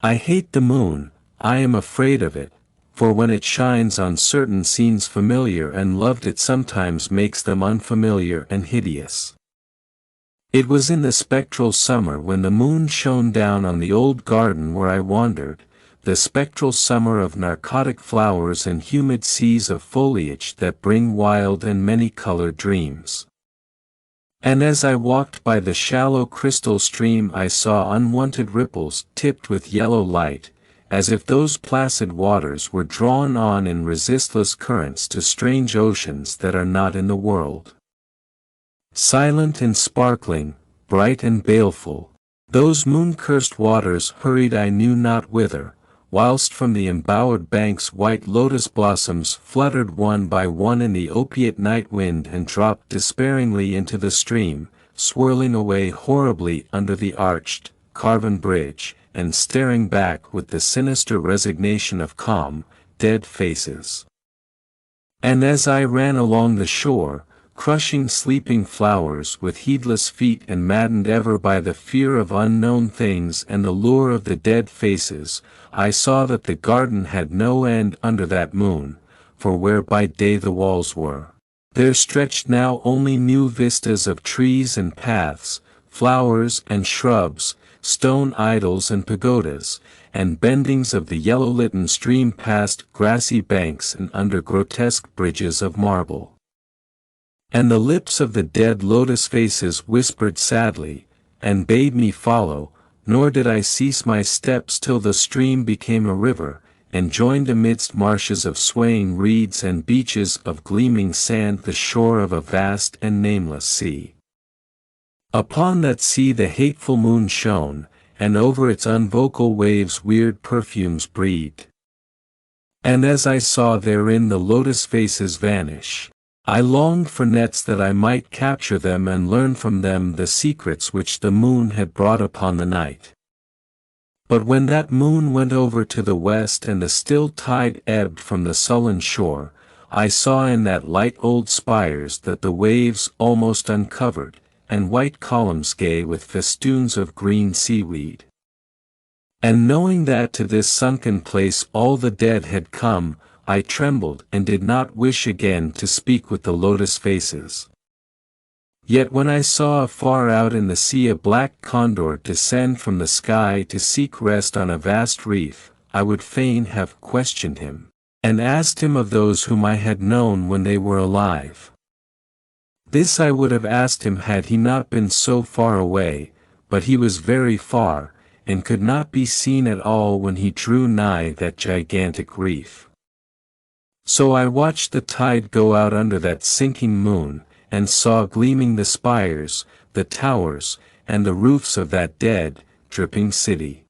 I hate the moon, I am afraid of it, for when it shines on certain scenes familiar and loved it sometimes makes them unfamiliar and hideous. It was in the spectral summer when the moon shone down on the old garden where I wandered, the spectral summer of narcotic flowers and humid seas of foliage that bring wild and many-colored dreams. And as I walked by the shallow crystal stream I saw unwanted ripples tipped with yellow light, as if those placid waters were drawn on in resistless currents to strange oceans that are not in the world. Silent and sparkling, bright and baleful, those moon-cursed waters hurried I knew not whither, whilst from the embowered banks white lotus blossoms fluttered one by one in the opiate night wind and dropped despairingly into the stream, swirling away horribly under the arched, carven bridge, and staring back with the sinister resignation of calm, dead faces. And as I ran along the shore, crushing sleeping flowers with heedless feet and maddened ever by the fear of unknown things and the lure of the dead faces, I saw that the garden had no end under that moon, for where by day the walls were, there stretched now only new vistas of trees and paths, flowers and shrubs, stone idols and pagodas, and bendings of the yellow-litten stream past grassy banks and under grotesque bridges of marble. And the lips of the dead lotus faces whispered sadly, and bade me follow, nor did I cease my steps till the stream became a river, and joined amidst marshes of swaying reeds and beaches of gleaming sand the shore of a vast and nameless sea. Upon that sea the hateful moon shone, and over its unvocal waves weird perfumes breathed. And as I saw therein the lotus faces vanish, I longed for nets that I might capture them and learn from them the secrets which the moon had brought upon the night. But when that moon went over to the west and the still tide ebbed from the sullen shore, I saw in that light old spires that the waves almost uncovered, and white columns gay with festoons of green seaweed. And knowing that to this sunken place all the dead had come, I trembled and did not wish again to speak with the lotus faces. Yet when I saw afar out in the sea a black condor descend from the sky to seek rest on a vast reef, I would fain have questioned him, and asked him of those whom I had known when they were alive. This I would have asked him had he not been so far away, but he was very far, and could not be seen at all when he drew nigh that gigantic reef. So I watched the tide go out under that sinking moon, and saw gleaming the spires, the towers, and the roofs of that dead, dripping city.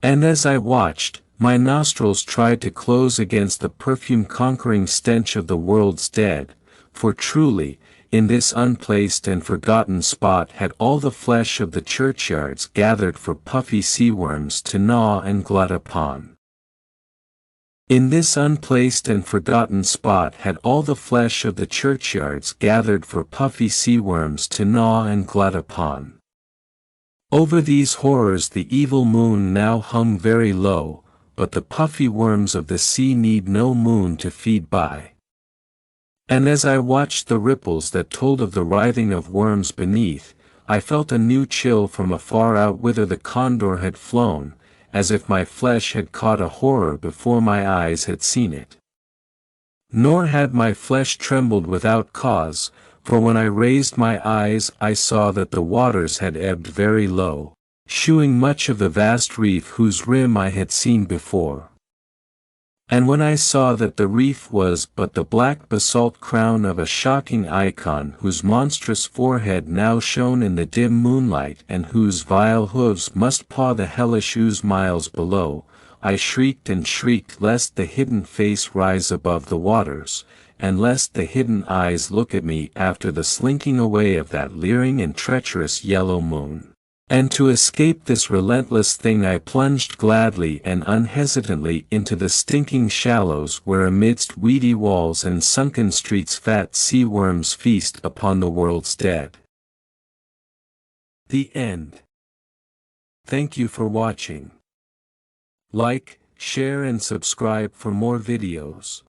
And as I watched, my nostrils tried to close against the perfume-conquering stench of the world's dead, for truly, in this unplaced and forgotten spot had all the flesh of the churchyards gathered for puffy sea-worms to gnaw and glut upon. In this unplaced and forgotten spot had all the flesh of the churchyards gathered for puffy sea-worms to gnaw and glut upon. Over these horrors the evil moon now hung very low, but the puffy worms of the sea need no moon to feed by. And as I watched the ripples that told of the writhing of worms beneath, I felt a new chill from afar out whither the condor had flown, as if my flesh had caught a horror before my eyes had seen it. Nor had my flesh trembled without cause, for when I raised my eyes I saw that the waters had ebbed very low, shewing much of the vast reef whose rim I had seen before. And when I saw that the reef was but the black basalt crown of a shocking icon whose monstrous forehead now shone in the dim moonlight and whose vile hooves must paw the hellish ooze miles below, I shrieked and shrieked lest the hidden face rise above the waters, and lest the hidden eyes look at me after the slinking away of that leering and treacherous yellow moon. And to escape this relentless thing I plunged gladly and unhesitantly into the stinking shallows where amidst weedy walls and sunken streets fat sea worms feast upon the world's dead. The end. Thank you for watching. Like, share and subscribe for more videos.